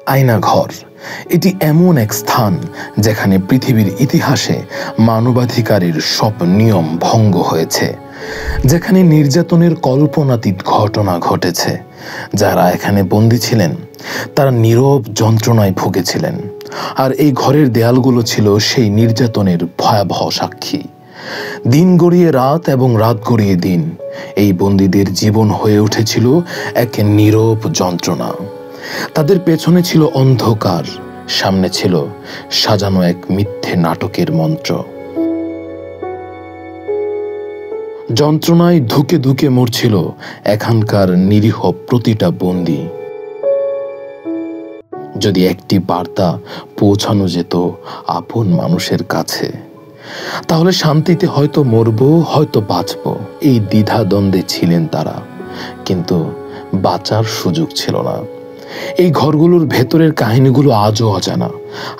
আয়নাঘর এটি এমন এক স্থান যেখানে পৃথিবীর ইতিহাসে মানবাধিকারের সব নিয়ম ভঙ্গ হয়েছে, যেখানে নির্যাতনের কল্পনাতীত ঘটনা ঘটেছে। যারা এখানে বন্দী ছিলেন তারা নীরব যন্ত্রণায় ভুগেছিলেন, আর এই ঘরের দেয়ালগুলো ছিল সেই নির্যাতনের ভয়াবহ সাক্ষী। দিন গড়িয়ে রাত এবং রাত গড়িয়ে দিন এই বন্দীদের জীবন হয়ে উঠেছিল এক নীরব যন্ত্রণা। তাদের পেছনে ছিল অন্ধকার, সামনে ছিল সাজানো এক মিথ্যে নাটকের মঞ্চ। যন্ত্রণায় ধুকে ধুকে মরছিল এখানকার নিরীহ প্রতিটা বন্দী। যদি একটি বার্তা পৌঁছানো যেত আপন মানুষের কাছে, তাহলে শান্তিতে হয়তো মরব, হয়তো বাঁচব, এই দ্বিধা দ্বন্দ্বে ছিলেন তারা। কিন্তু বাঁচার সুযোগ ছিল না। এই ঘরগুলোর ভেতরের কাহিনীগুলো আজও অজানা।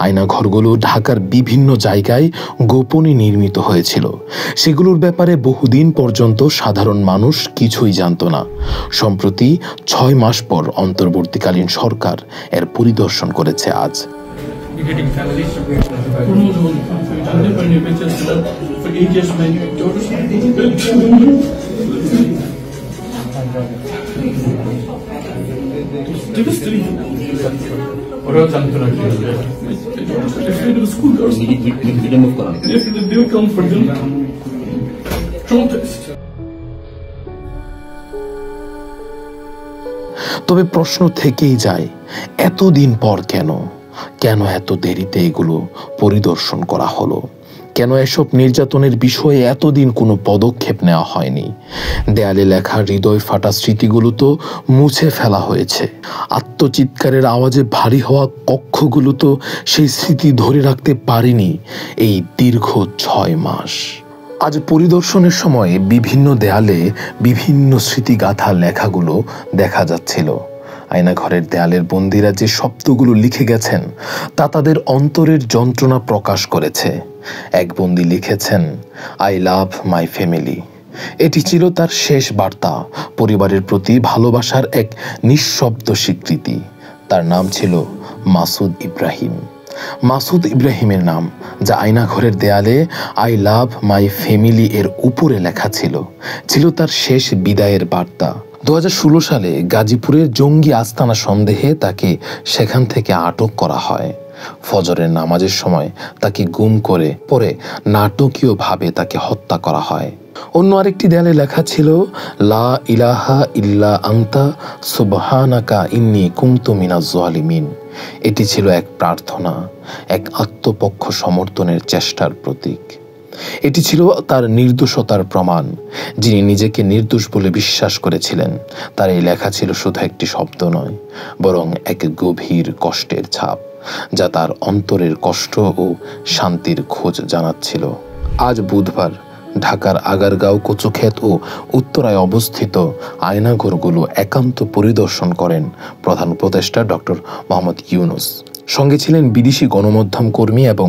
আয়না ঘরগুলো ঢাকার বিভিন্ন জায়গায় গোপনে নির্মিত হয়েছিল। সেগুলোর ব্যাপারে বহুদিন পর্যন্ত সাধারণ মানুষ কিছুই জানত না। সম্প্রতি 6 মাস পর অন্তর্বর্তীকালীন সরকার এর পরিদর্শন করেছে। আজ তবে প্রশ্ন থেকেই যায়, এতদিন পর কেন এত দেরিতে এগুলো পরিদর্শন করা হলো? কেন এসব নির্যাতনের বিষয়ে এতদিন কোনো পদক্ষেপ নেওয়া হয়নি? দেয়ালে লেখা হৃদয় ফাটা স্মৃতিগুলো তো মুছে ফেলা হয়েছে। আত্মচিৎকারের আওয়াজে ভারী হওয়া কক্ষগুলো তো সেই স্মৃতি ধরে রাখতে পারেনি এই দীর্ঘ 6 মাস। আজ পরিদর্শনের সময় বিভিন্ন দেয়ালে বিভিন্ন স্মৃতিগাথা লেখাগুলো দেখা যাচ্ছিল। আয়নাঘরের দেয়ালের বন্দীরা যে শব্দগুলো লিখে গেছেন তা তাদের অন্তরের যন্ত্রণা প্রকাশ করেছে। এক বন্দী লিখেছেন, আই লাভ মাই ফ্যামিলি। এটি ছিল তার শেষ বার্তা, পরিবারের প্রতি ভালোবাসার এক নিঃশব্দ স্বীকৃতি। তার নাম ছিল মাসুদ ইব্রাহিম। মাসুদ ইব্রাহিমের নাম, যা আয়নাঘরের দেয়ালে আই লাভ মাই ফ্যামিলি এর উপরে লেখা ছিল তার শেষ বিদায়ের বার্তা। 2016 সালে গাজীপুরের জঙ্গি আস্তানা সন্দেহে তাকে সেখান থেকে আটক করা হয়। ফজরের নামাজের সময় তাকে গুম করে পরে নাটকীয়ভাবে তাকে হত্যা করা হয়। অন্য আরেকটি দেয়ালে লেখা ছিল, লা ইলাহা ইল্লা আনতা সুবহানাকা ইন্নী কুনতু মিনাজ জালিমিন। এটি ছিল এক প্রার্থনা, এক আত্মপক্ষ সমর্থনের চেষ্টার প্রতীক। এটি ছিল তার নির্দোষতার প্রমাণ। যিনি নিজেকে নির্দোষ বলে বিশ্বাস করেছিলেন, তার এই লেখা ছিল শুধু একটি শব্দ নয়, বরং এক গভীর কষ্টের ছাপ, যা তার অন্তরের কষ্ট ও শান্তির খোঁজ জানাচ্ছিল। আজ বুধবার ঢাকার আগারগাঁও, কচুক্ষেত ও উত্তরায় অবস্থিত আয়নাঘরগুলো একান্ত পরিদর্শন করেন প্রধান উপদেষ্টা ডক্টর মোহাম্মদ ইউনূস। সঙ্গে ছিলেন বিদেশি গণমাধ্যম কর্মী এবং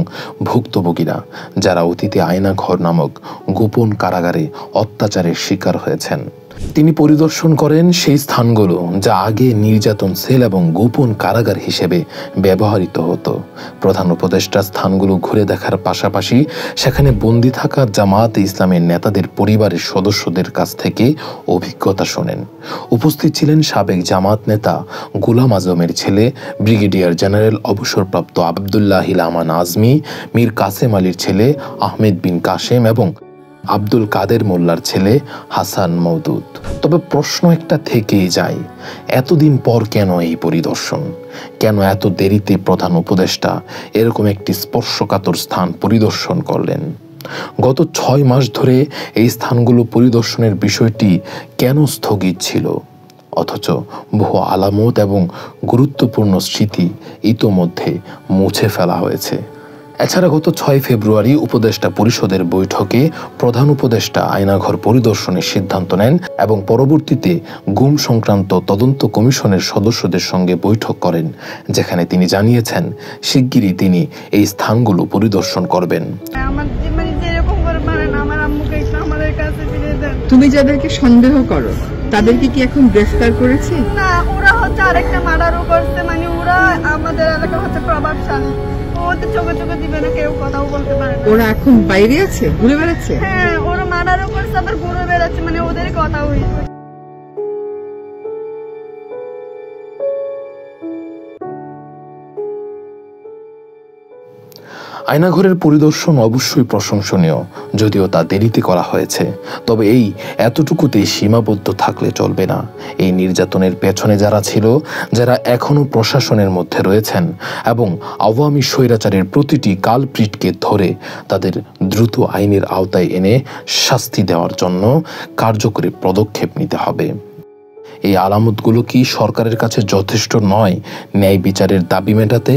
ভুক্তভোগীরা, যারা অতীতে আয়নাঘর নামক গোপন কারাগারে অত্যাচারের শিকার হয়েছেন। তিনি পরিদর্শন করেন সেই স্থানগুলো যা আগে নির্যাতন সেল এবং গোপন কারাগার হিসেবে ব্যবহৃত হতো। প্রধান উপদেষ্টা স্থানগুলো ঘুরে দেখার পাশাপাশি সেখানে বন্দী থাকা জামায়াতে ইসলামের নেতাদের পরিবারের সদস্যদের কাছ থেকে অভিজ্ঞতা শোনেন। উপস্থিত ছিলেন সাবেক জামাত নেতা গোলাম আজমের ছেলে ব্রিগেডিয়ার জেনারেল অবসরপ্রাপ্ত আবদুল্লাহিল আমান আজমি, মীর কাসেম আলীর ছেলে আহমেদ বিন কাসেম এবং আব্দুল কাদের মোল্লার ছেলে হাসান মওদুদ। তবে প্রশ্ন একটা থেকেই যায়, এতদিন পর কেন এই পরিদর্শন? কেন এত দেরিতে প্রধান উপদেষ্টা এরকম একটি স্পর্শকাতর স্থান পরিদর্শন করলেন? গত 6 মাস ধরে এই স্থানগুলো পরিদর্শনের বিষয়টি কেন স্থগিত ছিল? অথচ বহু আলামত এবং গুরুত্বপূর্ণ স্মৃতি ইতোমধ্যে মুছে ফেলা হয়েছে। এছাড়া গত 6 ফেব্রুয়ারি উপদেষ্টা পরিষদের বৈঠকে প্রধান উপদেষ্টা আয়নাঘর পরিদর্শনের সিদ্ধান্ত নেন এবং পরবর্তীতে গুম সংক্রান্ত তদন্ত কমিশনের সদস্যদের সঙ্গে বৈঠক করেন, যেখানে তিনি জানিয়েছেন শিগগিরই তিনি এই স্থানগুলো পরিদর্শন করবেন। আমার জীবনে যেরকম করে মারেন, আমার আম্মুকে একটু আমাদের কাছে ফিরে দেন। তুমি যাদেরকে সন্দেহ করো তাদেরকে কি এখন গ্রেফতার করেছে? না, ওরা হচ্ছে আরেকটা মার্ডারও করছে। মানে ওরা আমাদের এলাকা হচ্ছে প্রভাবশালী, ওদের চোখে চোখে দিবে না, কেউ কথাও বলতে পারে না। ওরা এখন বাইরে আছে, ঘুরে বেড়াচ্ছে? হ্যাঁ, ওরা মার্ডারও করছে আবার ঘুরে বেড়াচ্ছে, মানে ওদের কথা হইছে। আয়নাঘরের পরিদর্শন অবশ্যই প্রশংসনীয়, যদিও তা দেরিতে করা হয়েছে। তবে এই এতটুকুতেই সীমাবদ্ধ থাকলে চলবে না। এই নির্যাতনের পেছনে যারা ছিল, যারা এখনো প্রশাসনের মধ্যে রয়েছেন এবং আওয়ামী স্বৈরাচারের প্রতিটি কালপ্রিটকে ধরে তাদের দ্রুত আইনের আওতায় এনে শাস্তি দেওয়ার জন্য কার্যকরী পদক্ষেপ নিতে হবে। এই আলামতগুলো কি সরকারের কাছে যথেষ্ট নয় ন্যায় বিচারের দাবি মেটাতে?